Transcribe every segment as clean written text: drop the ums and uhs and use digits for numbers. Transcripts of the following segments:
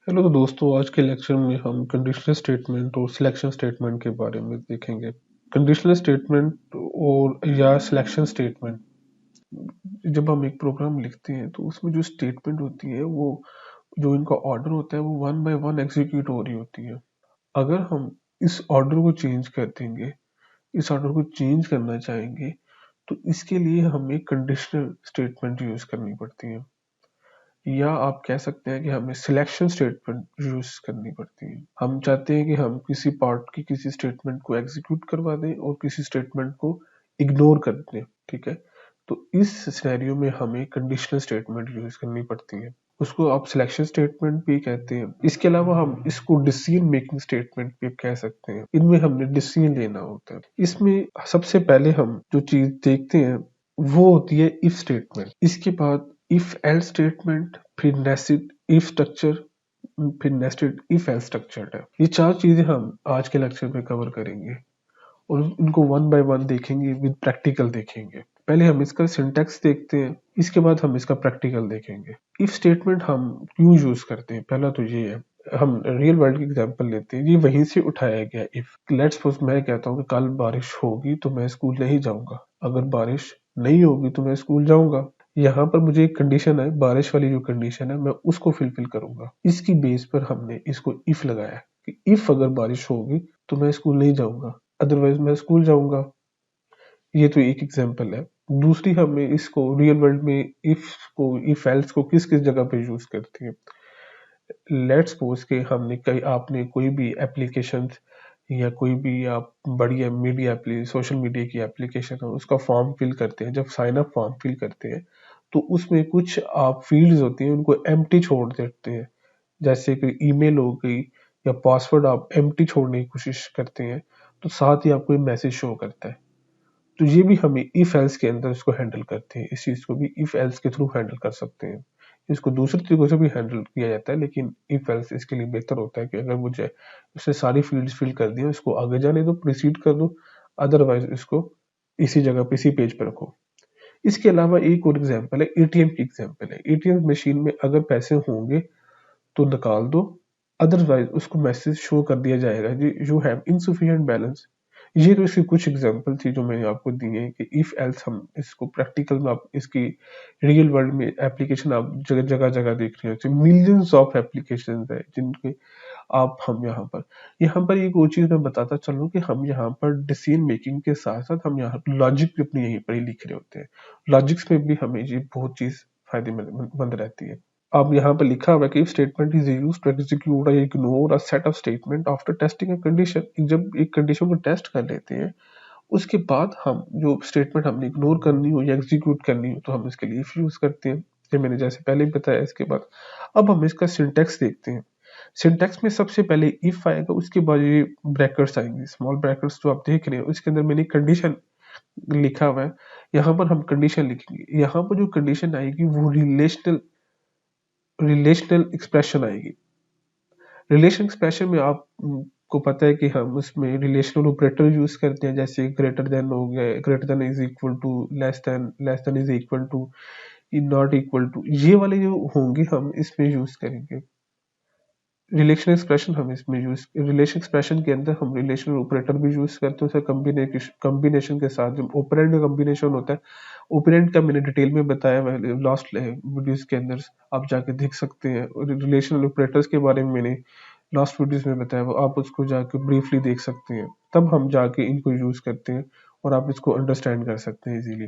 Hello तो दोस्तों, आज के लेक्चर में हम कंडीशनल स्टेटमेंट और सिलेक्शन स्टेटमेंट के बारे में देखेंगे। कंडीशनल स्टेटमेंट और या सिलेक्शन स्टेटमेंट, जब हम एक प्रोग्राम लिखते हैं तो उसमें जो स्टेटमेंट होती है वो जो इनका ऑर्डर होता है वो वन बाय वन एग्जीक्यूट हो रही होती है। अगर हम इस ऑर्डर को चेंज कर देंगे, इस ऑर्डर को चेंज करना चाहेंगे, तो इसके लिए हमें कंडीशनल स्टेटमेंट यूज करनी पड़ती है, या आप कह सकते हैं कि हमें सिलेक्शन स्टेटमेंट यूज करनी पड़ती है। हम चाहते हैं कि हम किसी पार्ट की किसी स्टेटमेंट को एग्जीक्यूट करवा दें और किसी स्टेटमेंट को इग्नोर कर दें, ठीक है। तो इस सिनेरियो में हमें कंडीशनल स्टेटमेंट यूज करनी पड़ती है, उसको आप सिलेक्शन स्टेटमेंट भी कहते हैं। इसके अलावा हम इसको डिसीजन मेकिंग स्टेटमेंट भी कह सकते हैं। इनमें हमने डिसीजन लेना होता है। इसमें सबसे पहले हम जो चीज देखते हैं वो होती है इफ स्टेटमेंट। इसके बाद इफ एल्स स्टेटमेंट, फिर नेस्टेड इफ स्ट्रक्चर, फिर नेस्टेड इफ एल्स स्ट्रक्चर है। ये चार चीजें हम आज के लेक्चर में कवर करेंगे और इनको वन बाय वन देखेंगे, विद प्रैक्टिकल देखेंगे। पहले हम इसका सिंटैक्स देखते हैं, इसके बाद हम इसका प्रैक्टिकल देखेंगे। इफ स्टेटमेंट हम क्यों यूज करते हैं, पहला तो ये है। हम रियल वर्ल्ड की एग्जांपल लेते हैं, ये वहीं से उठाया गया। इफ लेट्स सपोज मैं कहता हूँ कि कल बारिश होगी तो मैं स्कूल नहीं जाऊंगा, अगर बारिश नहीं होगी तो मैं स्कूल जाऊंगा। यहाँ पर मुझे एक कंडीशन है, बारिश वाली जो कंडीशन है मैं उसको फिलफिल करूंगा। इसकी बेस पर हमने इसको इफ लगाया कि इफ अगर बारिश होगी तो मैं स्कूल नहीं जाऊंगा, अदरवाइज मैं स्कूल जाऊंगा। ये तो एक एग्जांपल है। दूसरी, हमें इसको रियल वर्ल्ड में इफ एल्स को किस किस जगह पे यूज करते हैं। लेट्स सपोज के हमने कई आपने कोई भी एप्लीकेशन या कोई भी आप बड़ी मीडिया सोशल मीडिया की एप्लीकेशन है, उसका फॉर्म फिल करते हैं। जब साइन अप फॉर्म फिल करते हैं तो उसमें कुछ आप फील्ड्स होती हैं उनको एम्प्टी छोड़ देते हैं, जैसे कि ईमेल हो गई या पासवर्ड आप एम्प्टी छोड़ने की कोशिश करते हैं, तो साथ ही आपको एक मैसेज शो करता है। तो ये भी हमें इफ एल्स के अंदर इसको हैंडल करते हैं। इस चीज को भी इफ एल्स के थ्रू हैंडल कर सकते हैं। इसको दूसरे तरीकों से भी हैंडल किया जाता है, लेकिन इफ एल्स इसके लिए बेहतर होता है कि अगर मुझे उससे सारी फील्ड्स फिल कर दी, इसको आगे जाने दो, प्रोसीड कर दो, अदरवाइज इसको इसी जगह पे इसी पेज पर रखो। इसके अलावा एक और एग्जांपल है, एटीएम की एग्जांपल है। एटीएम मशीन में अगर पैसे होंगे तो निकाल दो, अदरवाइज उसको मैसेज शो कर दिया जाएगा जी यू हैव इनसफिशिएंट बैलेंस। ये तो इसकी कुछ एग्जांपल थी जो मैंने आपको दी है कि इफ एल्स हम इसको प्रैक्टिकल में आप इसकी रियल वर्ल्ड में एप्लीकेशन आप जगह जगह जगह देख रहे हो। मिलियंस ऑफ एप्लीकेशन है जिनके आप हम यहाँ पर एक और चीज मैं बताता चलूं कि हम यहाँ पर डिसीजन मेकिंग के साथ साथ हम यहाँ लॉजिक भी अपनी यहीं पर ही लिख रहे होते हैं। लॉजिक्स में भी हमें ये बहुत चीज फायदेमंद रहती है। अब यहाँ पर लिखा हुआ है कि statement is used to execute या ignore a set of statement after testing a condition. जब एक कंडीशन को टेस्ट कर लेते हैं उसके बाद हम जो स्टेटमेंट हमने इग्नोर करनी हो या एग्जीक्यूट करनी हो तो हम इसके लिए इफ यूज करते हैं, ये मैंने जैसे पहले भी बताया। इसके बाद अब हम इसका सिंटेक्स देखते हैं। सिंटेक्स में सबसे पहले इफ आएगा, उसके बाद ये ब्रैकेट्स आएंगे, स्मॉल ब्रैकेट्स जो आप देख रहे हैं उसके अंदर मैंने कंडीशन लिखा हुआ है। यहाँ पर हम कंडीशन लिखेंगे। यहाँ पर जो कंडीशन आएगी वो रिलेशनल एक्सप्रेशन आएगी। रिलेशन एक्सप्रेशन में आपको पता है कि हम उसमें रिलेशनल ऑपरेटर यूज करते हैं, जैसे ग्रेटर देन हो गया, greater than is equal to, less than is equal to, not equal to, ये वाले जो होंगे हम इसमें यूज करेंगे। रिलेशन एक्सप्रेशन हम इसमें यूज, रिलेशन एक्सप्रेशन के अंदर हम रिलेशनल ऑपरेटर भी यूज करते हैं सर, कॉम्बिनेशन के साथ। जब ऑपरेंड का कॉम्बिनेशन होता है, ओपेरेंट का मैंने डिटेल में बताया हुआ लास्ट वीडियोस के अंदर, आप जाके देख सकते हैं। और रिलेशनल ऑपरेटर्स के बारे में मैंने लास्ट वीडियोस में बताया हुआ, आप उसको जाके ब्रीफली देख सकते हैं। तब हम जाके इनको यूज करते हैं और आप इसको अंडरस्टैंड कर सकते हैं इजीली।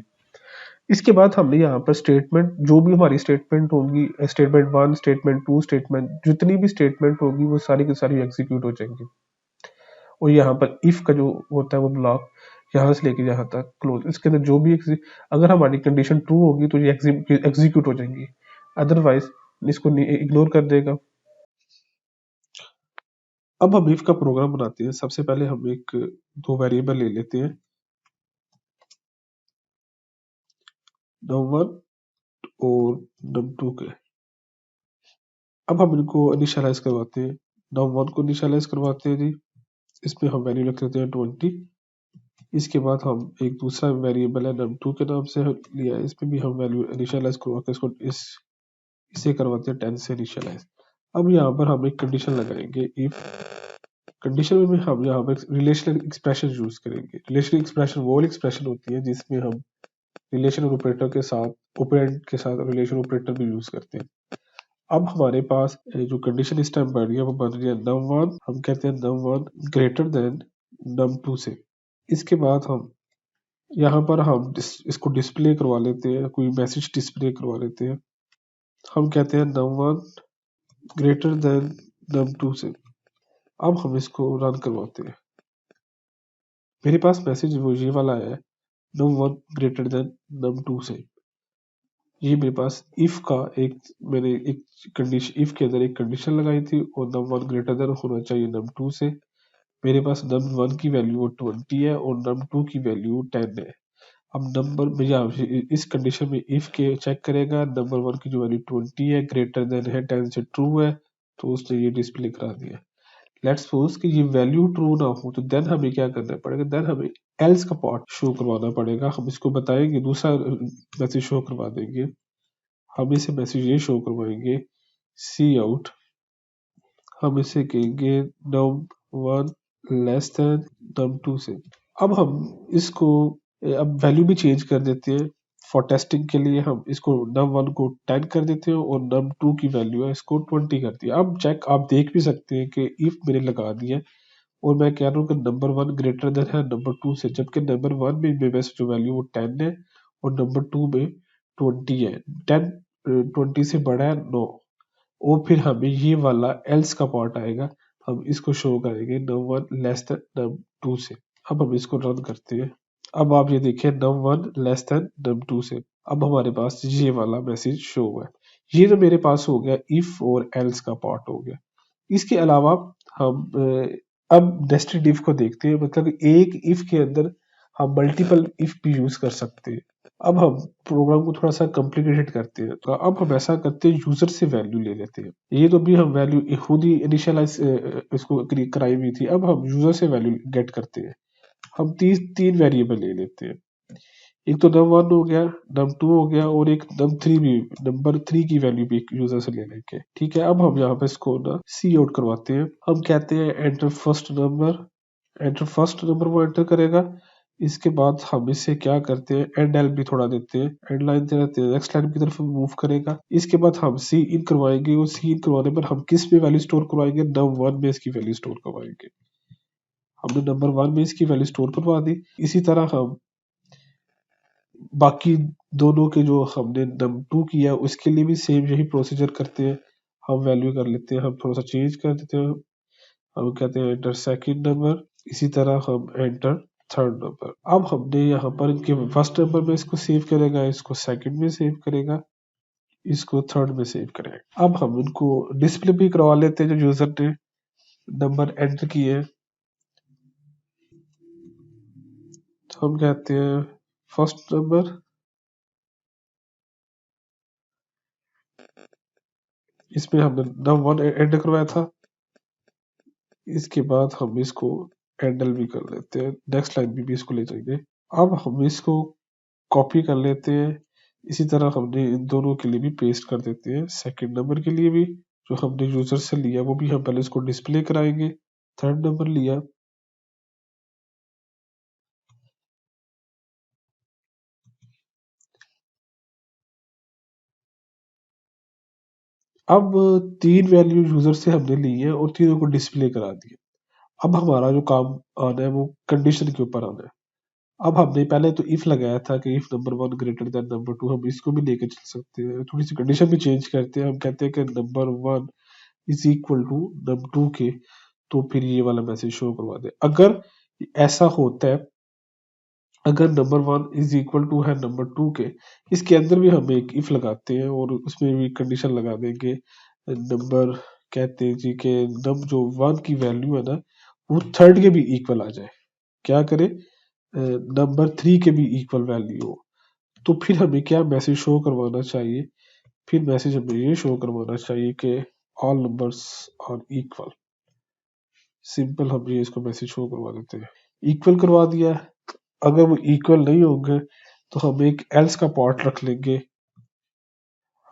इसके बाद हमने यहाँ पर स्टेटमेंट, जो भी हमारी स्टेटमेंट होगी, statement one, statement two, statement, जितनी भी स्टेटमेंट होगी वो सारी की सारी एग्जीक्यूट हो जाएंगी। और यहाँ पर इफ का जो होता है वो ब्लॉक यहाँ से लेके यहाँ तक क्लोज, इसके अंदर जो भी अगर हमारी कंडीशन ट्रू होगी तो ये एग्जीक्यूट हो जाएंगी, अदरवाइज इसको इग्नोर कर देगा। अब हम इफ का प्रोग्राम बनाते हैं। सबसे पहले हम एक दो वेरिएबल ले लेते हैं, num1 और num2 के। अब हम इनको इनिशियलाइज करवाते हैं। num1 को इनिशियलाइज करवाते हैं जी, इसमें हम वैल्यू रख देते हैं 20। इसके बाद हम एक दूसरा वेरिएबल है num2 के नाम से लिया है, इसमें भी हम वैल्यू इनिशियलाइज करवा के इसे करवाते हैं 10 से इनिशियलाइज। अब यहाँ पर हम एक कंडीशन लगाएंगे, इफ कंडीशन में हम यहाँ पर रिलेशनल एक्सप्रेशन यूज करेंगे। रिलेशनल एक्सप्रेशन वो एक्सप्रेशन होती है जिसमें हम रिलेशनल ऑपरेटर के साथ ऑपरेंड के साथ रिलेशन ऑपरेटर भी यूज करते हैं। अब हमारे पास जो कंडीशन इस टाइम बन रही है वो बन रही है num1, हम कहते हैं num1 ग्रेटर देन num2 से। इसके बाद हम यहाँ पर हम इसको डिस्प्ले करवा लेते हैं, कोई मैसेज डिस्प्ले करवा लेते हैं। हम कहते हैं num1 ग्रेटर देन num2 से। अब हम इसको रन करवाते हैं। मेरे पास मैसेज वो ये वाला है, num1 ग्रेटर देन num2 से। ये मेरे पास इफ का मैंने एक कंडीशन, इफ के अंदर एक कंडीशन लगाई थी और num1 ग्रेटर देन होना चाहिए num2 से। मेरे पास num1 की वैल्यू 20 है और num2 की वैल्यू 10 है। अब नंबर भैया इस कंडीशन में इफ के चेक करेगा, नंबर 1 की जो वैल्यू 20 है ग्रेटर देन है 10 से ट्रू है, तो उसने ये डिस्प्ले करा दिया। लेट्स सपोज कि ये वैल्यू ट्रू ना हो तो देन हमें क्या करना पड़ेगा, देन हमें एल्स का पार्ट शो करवाना पड़ेगा। हम इसको बताएंगे, दूसरा मैसेज शो करवा देंगे। हम इसे मैसेज ये शो करवाएंगे, सी आउट, हम इसे कहेंगे num1 लेस देन num2 से। अब हम इसको अब वैल्यू भी चेंज कर देते हैं। फॉर टेस्टिंग के लिए हम इसको num1 को 10 कर देते हैं और num2 की वैल्यू है इसको 20 कर दिया। अब चेक आप देख भी सकते हैं कि इफ मैंने लगा दिया और मैं कह रहा हूँ कि नंबर 1 ग्रेटर देन है नंबर 2 से, जबकि नंबर 1 में मेरे पास जो वैल्यू वो 10 है और नंबर 2 में 20 है। 10 20 से बड़ा है, नो। और फिर हमें ये वाला एल्स का पार्ट आएगा, हम इसको शो करेंगे num1 लेस देन num2 से। अब हम इसको रन करते हैं। अब आप ये देखिए num1 लेस देन num2 से। अब हमारे पास ये वाला मैसेज शो हुआ है। ये तो मेरे पास हो गया इफ और एल्स का पार्ट हो गया। इसके अलावा हम अब नेस्टेड इफ को देखते हैं, मतलब एक इफ के अंदर हम मल्टीपल इफ भी यूज कर सकते हैं। अब हम प्रोग्राम को थोड़ा सा कॉम्प्लिकेटेड करते हैं, तो अब हम ऐसा करते हैं, यूजर से वैल्यू ले लेते हैं। ये तो भी हम वैल्यू खुद ही इनिशियलाइज इसको कराई हुई थी। अब हम यूजर से वैल्यू गेट करते हैं। हम तीन वेरिएबल ले लेते हैं। एक तो num1 हो गया, num2 हो गया और एक num3 भी, नंबर 3 की वैल्यू भी एक यूजर से ले लेंगे। ठीक है, अब हम यहाँ पे इसको ना सी आउट करवाते हैं। हम कहते हैं enter first number, enter first number वो एंटर करेगा। इसके बाद हम इससे क्या करते हैं, एंड एल भी थोड़ा देते हैं, एंड लाइन दे देते हैं, नेक्स्ट लाइन की तरफ मूव करेगा। इसके बाद हम सी इन करवाएंगे और सी इन करवाने पर हम किस में वैल्यू स्टोर करवाएंगे, num1 में इसकी वैल्यू स्टोर करवाएंगे। हमने नंबर 1 में इसकी वैल्यू स्टोर करवा दी। इसी तरह हम बाकी दोनों के जो हमने num2 किया उसके लिए भी सेम यही प्रोसीजर करते हैं। हम वैल्यू कर लेते हैं, हम थोड़ा सा चेंज कर देते हैं, हम कहते हैं एंटर सेकंड नंबर। इसी तरह हम एंटर थर्ड नंबर। अब हमने यहाँ पर इनके फर्स्ट नंबर में इसको सेव करेगा, इसको सेकंड में सेव करेगा, इसको थर्ड में सेव करेगा। अब हम इनको डिस्प्ले भी करवा लेते हैं जो यूजर ने नंबर एंटर किए हैं। तो हम कहते हैं फर्स्ट नंबर, इसमें हमने num1 एंटर करवाया था। इसके बाद हम इसको हैंडल भी कर लेते हैं, नेक्स्ट लाइन में भी इसको ले जाएंगे। अब हम इसको कॉपी कर लेते हैं। इसी तरह हमने इन दोनों के लिए भी पेस्ट कर देते हैं। सेकंड नंबर के लिए भी जो हमने यूजर से लिया वो भी हम पहले इसको डिस्प्ले कराएंगे। थर्ड नंबर लिया, अब तीन वैल्यू यूजर से हमने ली है और तीनों को डिस्प्ले करा दिया। अब हमारा जो काम आना है वो कंडीशन के ऊपर आना है। अब हमने पहले तो इफ लगाया था कि if number 1 greater than number 2, हम इसको भी लेके चल सकते हैं। थोड़ी सी कंडीशन भी चेंज करते हैं, हम कहते हैं कि number 1 is equal to number 2 के, तो फिर ये वाला मैसेज शो करवा दे। अगर ऐसा होता है, अगर नंबर 1 इज इक्वल टू है नंबर 2 के, इसके अंदर भी हम एक इफ लगाते हैं और उसमें भी कंडीशन लगा देंगे। नंबर कहते हैं जी के नंबर जो 1 की वैल्यू है ना वो थर्ड के भी इक्वल आ जाए। क्या करे, नंबर 3 के भी इक्वल वैल्यू हो, तो फिर हमें क्या मैसेज शो करवाना चाहिए, फिर मैसेज हमें ये शो करवाना चाहिए कि all numbers are equal. Simple हम ये इसको मैसेज शो करवा देते हैं, इक्वल करवा दिया। अगर वो इक्वल नहीं होंगे तो हम एक एल्स का पार्ट रख लेंगे,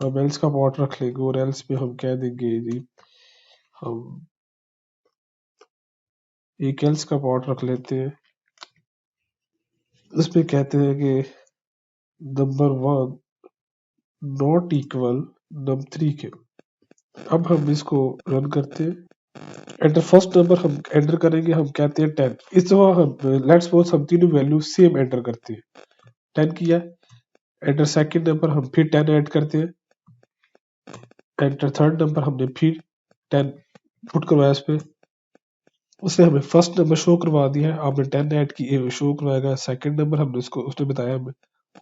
हम एल्स का पार्ट रख लेंगे और एल्स में हम कह देंगे जी हम एक एल्स का पार्ट रख लेते हैं, उसमें कहते हैं कि नंबर 1 नॉट इक्वल नंबर 3 के। अब हम इसको रन करते हैं, एंटर फर्स्ट नंबर हम एंटर करेंगे, हम कहते हैं 10। इस दफा हम लेट्स सपोज हम तीनों वैल्यू सेम एंटर करते हैं, 10 किया, एंटर सेकंड नंबर हम फिर 10 ऐड करते हैं, एंटर थर्ड नंबर हमने फिर 10 पुट करवाया इस पे, उसने हमें फर्स्ट नंबर शो करवा दिया है, आपने 10 ऐड की शो करवाएगा, सेकंड नंबर हमने उसको उसने बताया हमें,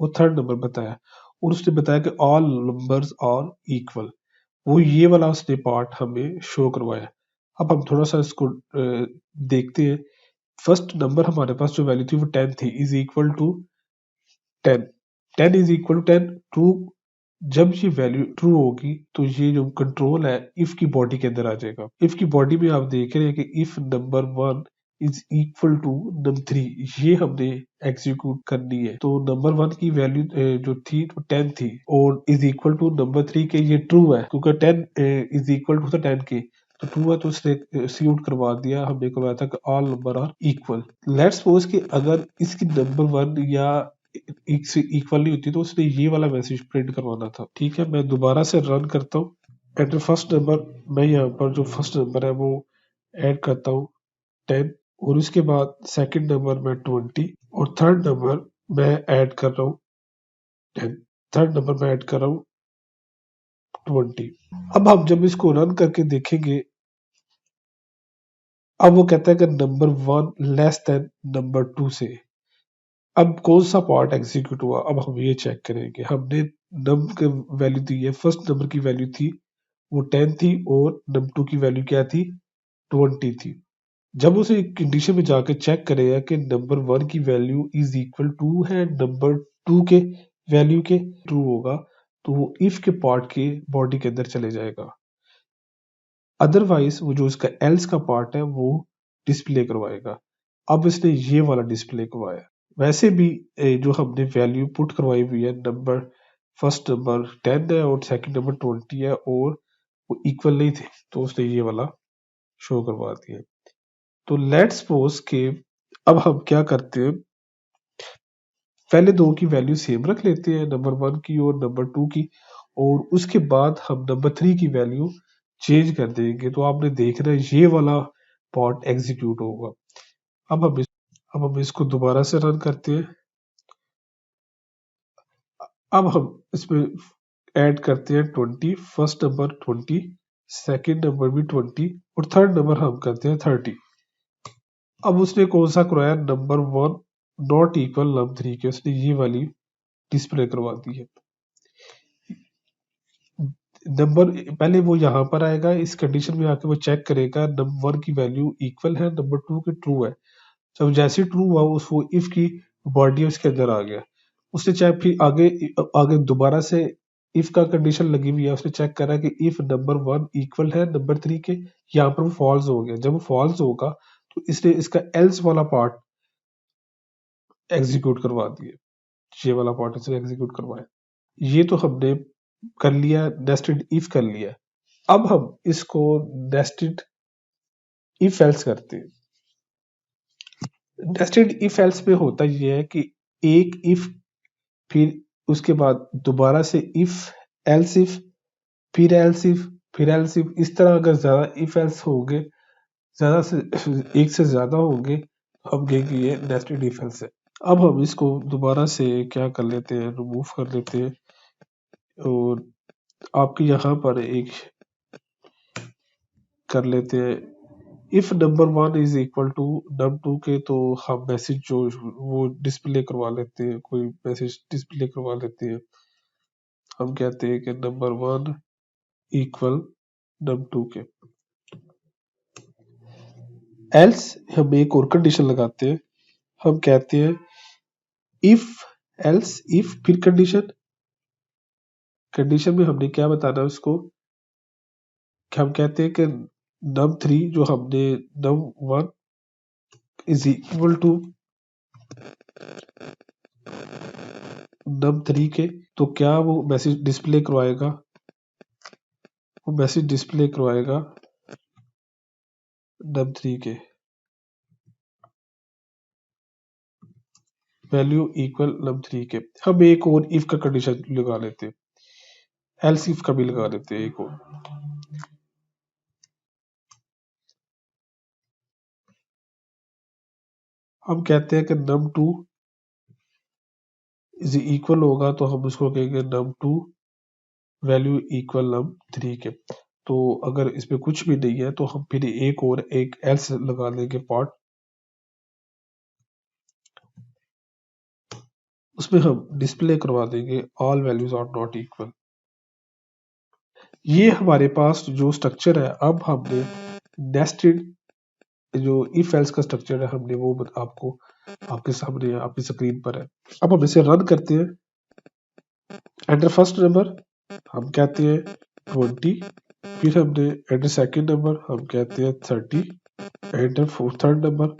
वो थर्ड नंबर बताया, और उसने बताया कि ऑल नंबर्स आर इक्वल, वो ये वाला उसने पार्ट हमें शो करवाया। अब हम थोड़ा सा इसको देखते हैं। फर्स्ट नंबर हमारे पास जो वैल्यू थी वो 10 थी, is equal to 10, 10 is equal to 10 true. जब ये वैल्यू ट्रू होगी तो ये जो कंट्रोल है इफ की बॉडी के अंदर आ जाएगा। इफ की बॉडी में आप देख रहे हैं कि if number 1 is equal to number 3, ये हमने एग्जीक्यूट करनी है। तो नंबर 1 की वैल्यू जो थी वो 10 थी और इज इक्वल टू नंबर 3 के, ये ट्रू है क्योंकि 10 इज इक्वल टू 10 के, तो ट्रू है, तो उसने एक्सिक्यूट करवा दिया, हमने करवाया था कि all number are equal. Let's suppose कि अगर इसकी नंबर 1 या एक से इक्वल नहीं होती तो उसने ये वाला मैसेज प्रिंट करवाना था। ठीक है, मैं दोबारा से रन करता हूँ, एंटर फर्स्ट नंबर, मैं यहाँ पर जो फर्स्ट नंबर है वो ऐड करता हूँ 10, और उसके बाद सेकंड नंबर में 20 और थर्ड नंबर मैं ऐड कर रहा हूँ 10, थर्ड नंबर मैं ऐड कर रहा हूँ 20। अब हम जब इसको रन करके देखेंगे, अब वो कहता है कि नंबर 1 लेस देन नंबर 2 से। अब कौन सा पार्ट एग्जीक्यूट हुआ, अब हम ये चेक करेंगे। हमने नम की वैल्यू दी है, फर्स्ट नंबर की वैल्यू थी वो 10 थी और नंबर 2 की वैल्यू क्या थी, 20 थी। जब उसे कंडीशन में जाके चेक करेगा कि नंबर 1 की वैल्यू इज इक्वल टू है नंबर 2 के वैल्यू के, ट्रू होगा तो वो इफ के पार्ट के बॉडी के अंदर चले जाएगा, अदरवाइज वो जो उसका एल्स का पार्ट है वो डिस्प्ले करवाएगा। अब इसने ये वाला डिस्प्ले करवाया। वैसे भी जो हमने वैल्यू पुट करवाई हुई है, नंबर फर्स्ट नंबर 10 है और सेकंड नंबर 20 है और वो इक्वल नहीं थे, तो उसने ये वाला शो करवा दिया। तो लेट्स सपोज के अब हम क्या करते हैं, पहले दो की वैल्यू सेम रख लेते हैं, नंबर 1 की और नंबर 2 की, और उसके बाद हम नंबर 3 की वैल्यू चेंज कर देंगे। तो आपने देखना है ये वाला पार्ट एग्जीक्यूट होगा। अब हम इसको दोबारा से रन करते हैं। अब हम इसमें ऐड करते हैं 20, फर्स्ट नंबर 20, सेकंड नंबर भी 20 और थर्ड नंबर हम करते हैं 30। अब उसने कौन सा करवाया, नंबर 1 नॉट इक्वल नंबर 3 के, उसने ये वाली डिस्प्ले करवा दी है। नंबर पहले वो यहाँ पर आएगा, इस कंडीशन में आके वो चेक करेगा नंबर 1 की वैल्यू इक्वल है नंबर 2 के, ट्रू है। जब जैसे ट्रू हुआ उसको इफ की बॉडी उसके अंदर आ गया। उसने चाहे फिर आगे आगे दोबारा से इफ का कंडीशन लगी हुई है, उसने चेक करा कि इफ नंबर 1 इक्वल है नंबर 3 के, यहाँ पर वो फॉल्स हो गया। जब वो फॉल्स होगा तो इसने इसका एल्स वाला पार्ट एग्जीक्यूट करवा दिया, ये वाला पार्ट इसने एग्जीक्यूट करवाया। ये तो हमने कर लिया, नेस्टेड इफ कर लिया। अब हम इसको नेस्टेड इफ एल्स करते हैं। नेस्टेड इफ एल्स में होता ये है कि एक इफ, फिर उसके बाद दोबारा से इफ, एल्स इफ, फिर एल्स इफ, फिर एल्स इफ, इस तरह अगर ज्यादा इफ एल्स होंगे, ज्यादा से एक से ज्यादा होंगे, हम कहेंगे ये नेस्टेड इफ एल्स है। अब हम इसको दोबारा से क्या कर लेते हैं, रिमूव कर लेते हैं, और आपके यहाँ पर एक कर लेते हैं, if number 1 is equal to number 2 के, तो हम मैसेज जो वो डिस्प्ले करवा लेते हैं, कोई मैसेज डिस्प्ले करवा लेते हैं। हम कहते हैं कि नंबर 1 इक्वल नंबर 2 के। एल्स हम एक और कंडीशन लगाते हैं, हम कहते हैं इफ एल्स इफ, फिर कंडीशन, कंडीशन में हमने क्या बताना है उसको, कि हम कहते हैं कि नम 3 जो हमने नम 1 इज इक्वल टू नम 3 के, तो क्या वो मैसेज डिस्प्ले करवाएगा, वो मैसेज डिस्प्ले करवाएगा num3 के वैल्यू इक्वल num3 के। हम एक और इफ का कंडीशन लगा लेते हैं, एल्स इफ का भी लगा लेते हैं एक और। हम कहते हैं कि num2 इज इक्वल होगा, तो हम उसको कहेंगे num2 वैल्यू इक्वल num3 के। तो अगर इसमें कुछ भी नहीं है तो हम फिर एक और एक एल्स लगा देंगे पार्ट, उसमें हम डिस्प्ले करवा देंगे all values are not equal. ये हमारे पास जो स्ट्रक्चर है, अब हमने नेस्टेड जो इफ एल्स का स्ट्रक्चर है हमने वो आपको आपके सामने आपकी स्क्रीन पर है। अब हम इसे रन करते हैं। एंटर फर्स्ट नंबर हम कहते हैं 20, फिर हमने एंटर सेकंड नंबर हम कहते हैं 30, एंटर थर्ड नंबर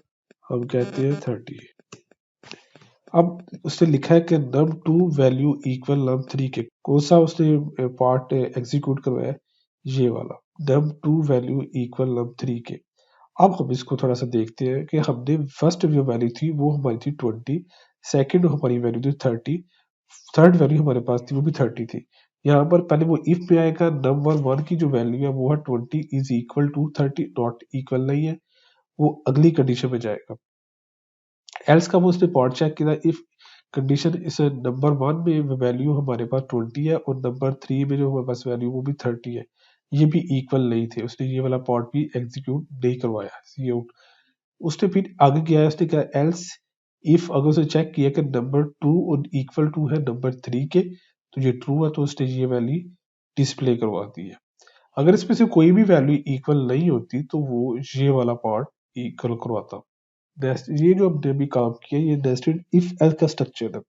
हम कहते हैं 30। अब उसने लिखा है कि num2 वैल्यू इक्वल num3 के। कौन सा उसने पार्ट एग्जीक्यूट करवाया है? ये वाला num2 वैल्यू इक्वल num3 के। अब हम इसको थोड़ा सा देखते हैं कि हमने फर्स्ट जो वैल्यू थी वो हमारी थी 20, सेकंड हमारी वैल्यू थी 30, थर्ड वैल्यू हमारे पास थी वो भी 30 थी। यहाँ पर पहले वो इफ में आएगा, नंबर 1 की जो वैल्यू है वो है 20 is equal to 30, not equal नहीं है, वो अगली कंडीशन में जाएगा। एल्स का वो उसने पार्ट चेक किया, इफ कंडीशन इस नंबर 1 में वैल्यू हमारे पास 20 है और नंबर 3 में जो हमारे पास वैल्यू वो भी 30 है, ये भी इक्वल नहीं थे, उसने ये वाला पार्ट भी एग्जीक्यूट नहीं करवाया सी आउट। उसने फिर आगे किया है, उसने कहा एल्स इफ अगर उसने चेक किया कि नंबर 2 और इक्वल टू है नंबर 3 के, तो ये ट्रू है, तो उसने ये वैल्यू डिस्प्ले करवा दी है। अगर इसमें से कोई भी वैल्यू इक्वल नहीं होती तो वो ये वाला पार्ट इक्वल करवाता। ये जो हमने अभी काम किया ये नेस्टेड इफ एल्स का स्ट्रक्चर है।